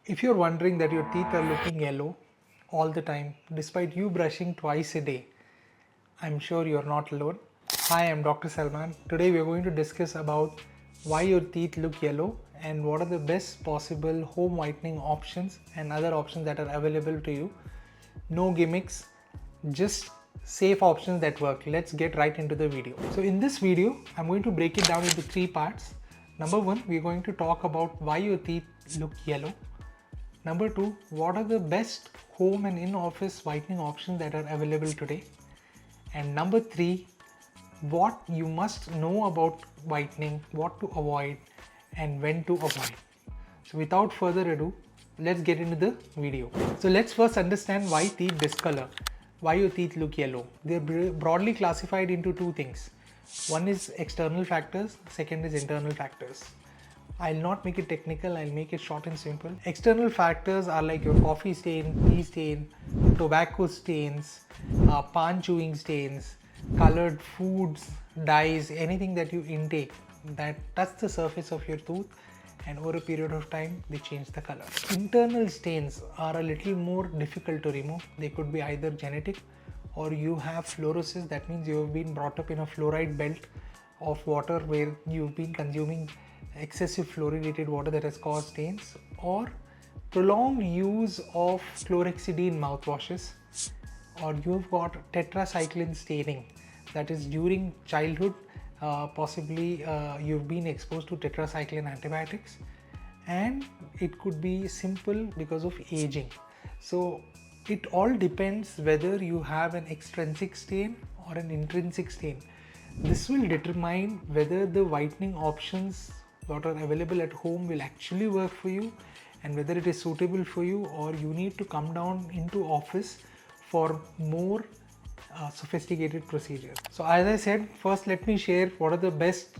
If you're wondering that your teeth are looking yellow all the time, despite you brushing twice a day, I'm sure you're not alone. Hi, I'm Dr. Salman. Today we're going to discuss about why your teeth look yellow and what are the best possible home whitening options and other options that are available to you. No gimmicks, just safe options that work. Let's get right into the video. So in this video, I'm going to break it down into three parts. Number one, we're going to talk about why your teeth look yellow. Number two, what are the best home and in-office whitening options that are available today? And number three, what you must know about whitening, what to avoid and when to avoid. So without further ado, let's get into the video. So let's first understand why teeth discolor, why your teeth look yellow. They're broadly classified into two things. One is external factors, second is internal factors. I'll not make it technical, I'll make it short and simple. External factors are like your coffee stain, tea stain, tobacco stains, pan chewing stains, colored foods, dyes, anything that you intake that touch the surface of your tooth and over a period of time they change the color. Internal stains are a little more difficult to remove. They could be either genetic or you have fluorosis, that means you have been brought up in a fluoride belt of water where you've been consuming excessive fluoridated water that has caused stains, or prolonged use of chlorhexidine mouthwashes, or you've got tetracycline staining, that is during childhood possibly you've been exposed to tetracycline antibiotics, and it could be simple because of aging. So it all depends whether you have an extrinsic stain or an intrinsic stain. This will determine whether the whitening options that are available at home will actually work for you and whether it is suitable for you, or you need to come down into office for more sophisticated procedures. So as I said, first let me share what are the best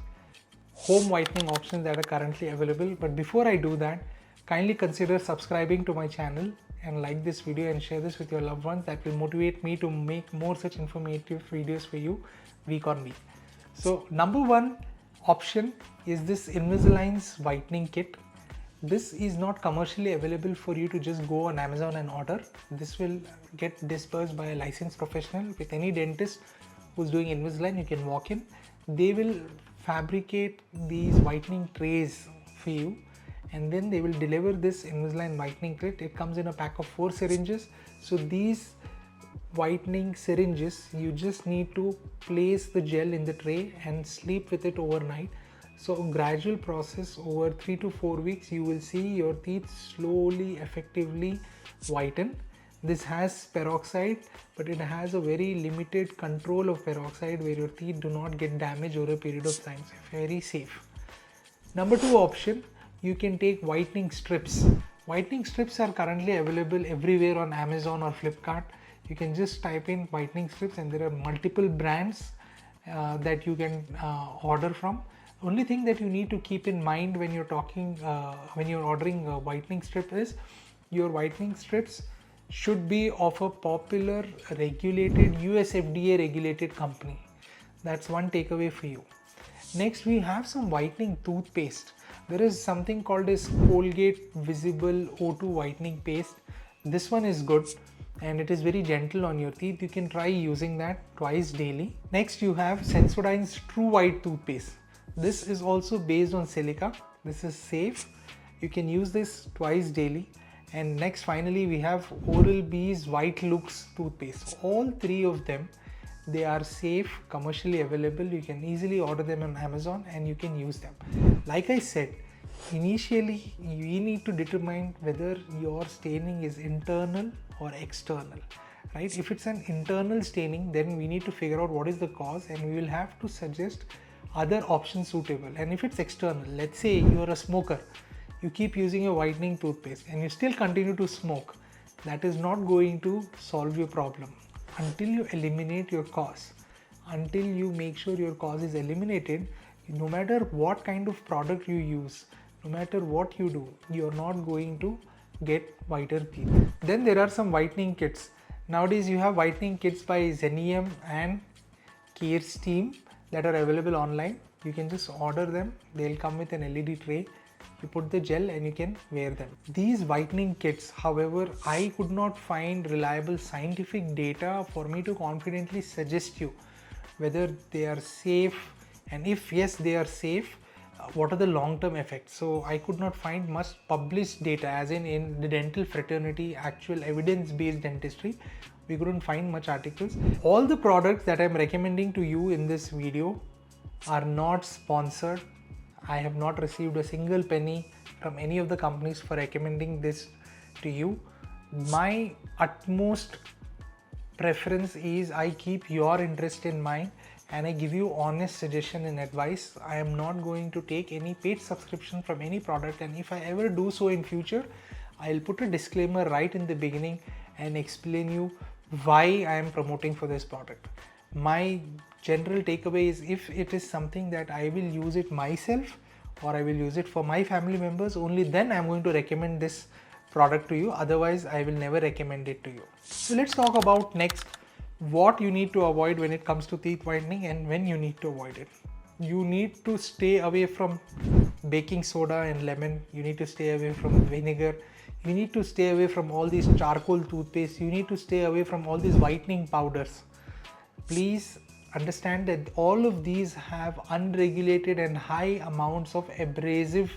home whitening options that are currently available. But before I do that, kindly consider subscribing to my channel and like this video and share this with your loved ones. That will motivate me to make more such informative videos for you week on week. So number one option is this Invisalign's whitening kit. This is not commercially available for you to just go on Amazon and order. This will get dispersed by a licensed professional. With any dentist who's doing Invisalign, you can walk in. They will fabricate these whitening trays for you and then they will deliver this Invisalign whitening kit. It comes in a pack of 4 syringes. So these whitening syringes, you just need to place the gel in the tray and sleep with it overnight. So gradual process over 3 to 4 weeks, you will see your teeth slowly, effectively whiten. This has peroxide, but it has a very limited control of peroxide where your teeth do not get damaged over a period of time. So very safe. Number two option, you can take whitening strips. Whitening strips are currently available everywhere on Amazon or Flipkart. You can just type in whitening strips and there are multiple brands that you can order from. Only thing that you need to keep in mind when you're ordering a whitening strip is your whitening strips should be of a popular regulated US FDA regulated company. That's one takeaway for you. Next, we have some whitening toothpaste. There is something called as Colgate Visible O2 whitening paste. This one is good and it is very gentle on your teeth. You can try using that twice daily. Next, you have Sensodyne's True White toothpaste. This is also based on silica. This is safe. You can use this twice daily. And next, finally, we have Oral-B's White Looks toothpaste. All three of them, they are safe, commercially available. You can easily order them on Amazon and you can use them. Like I said, initially you need to determine whether your staining is internal or external, right? If it's an internal staining, then we need to figure out what is the cause and we will have to suggest other options suitable. And if it's external, let's say you're a smoker, you keep using a whitening toothpaste and you still continue to smoke, that is not going to solve your problem. Until you eliminate your cause, until you make sure your cause is eliminated, no matter what kind of product you use, no matter what you do, you're not going to get whiter teeth. Then there are some whitening kits. Nowadays you have whitening kits by Zenium and Care Steam that are available online. You can just order them. They'll come with an LED tray. You put the gel and you can wear them. These whitening kits, however, I could not find reliable scientific data for me to confidently suggest you whether they are safe, and if yes they are safe, what are the long-term effects. So I could not find much published data, as in the dental fraternity, actual evidence-based dentistry. We couldn't find much articles. All the products that I'm recommending to you in this video are not sponsored. I have not received a single penny from any of the companies for recommending this to you. My utmost preference is I keep your interest in mind and I give you honest suggestion and advice. I am not going to take any paid subscription from any product, and if I ever do so in future, I'll put a disclaimer right in the beginning and explain you why I am promoting for this product. My general takeaway is, if it is something that I will use it myself or I will use it for my family members, only then I'm going to recommend this product to you. Otherwise I will never recommend it to you. So let's talk about next what you need to avoid when it comes to teeth whitening and when you need to avoid it. You need to stay away from baking soda and lemon. You need to stay away from vinegar. You need to stay away from all these charcoal toothpaste. You need to stay away from all these whitening powders. Please understand that all of these have unregulated and high amounts of abrasive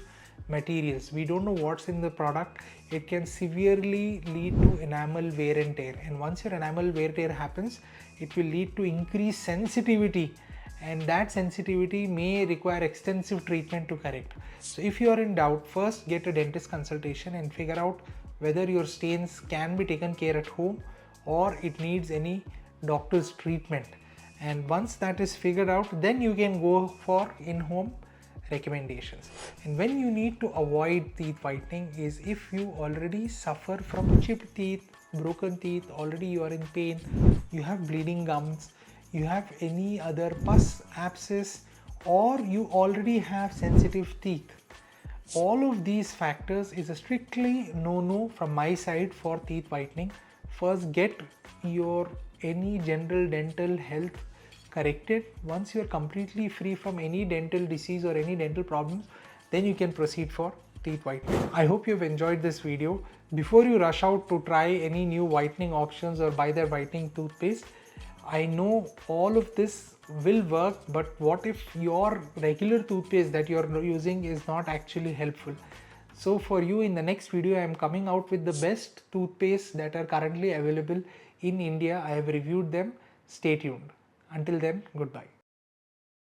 materials. We don't know what's in the product. It can severely lead to enamel wear and tear, and once your enamel wear and tear happens, it will lead to increased sensitivity, and that sensitivity may require extensive treatment to correct. So if you are in doubt, first get a dentist consultation and figure out whether your stains can be taken care at home or it needs any doctor's treatment. And once that is figured out, then you can go for in-home recommendations. And when you need to avoid teeth whitening is if you already suffer from chipped teeth, broken teeth, already you are in pain, you have bleeding gums, you have any other pus, abscess, or you already have sensitive teeth. All of these factors is a strictly no-no from my side for teeth whitening. First get your any general dental health corrected. Once you are completely free from any dental disease or any dental problems, then you can proceed for teeth whitening. I hope you've enjoyed this video. Before you rush out to try any new whitening options or buy their whitening toothpaste, I know all of this will work, but what if your regular toothpaste that you're using is not actually helpful? So for you, in the next video, I am coming out with the best toothpaste that are currently available in India. I have reviewed them. Stay tuned. Until then, goodbye.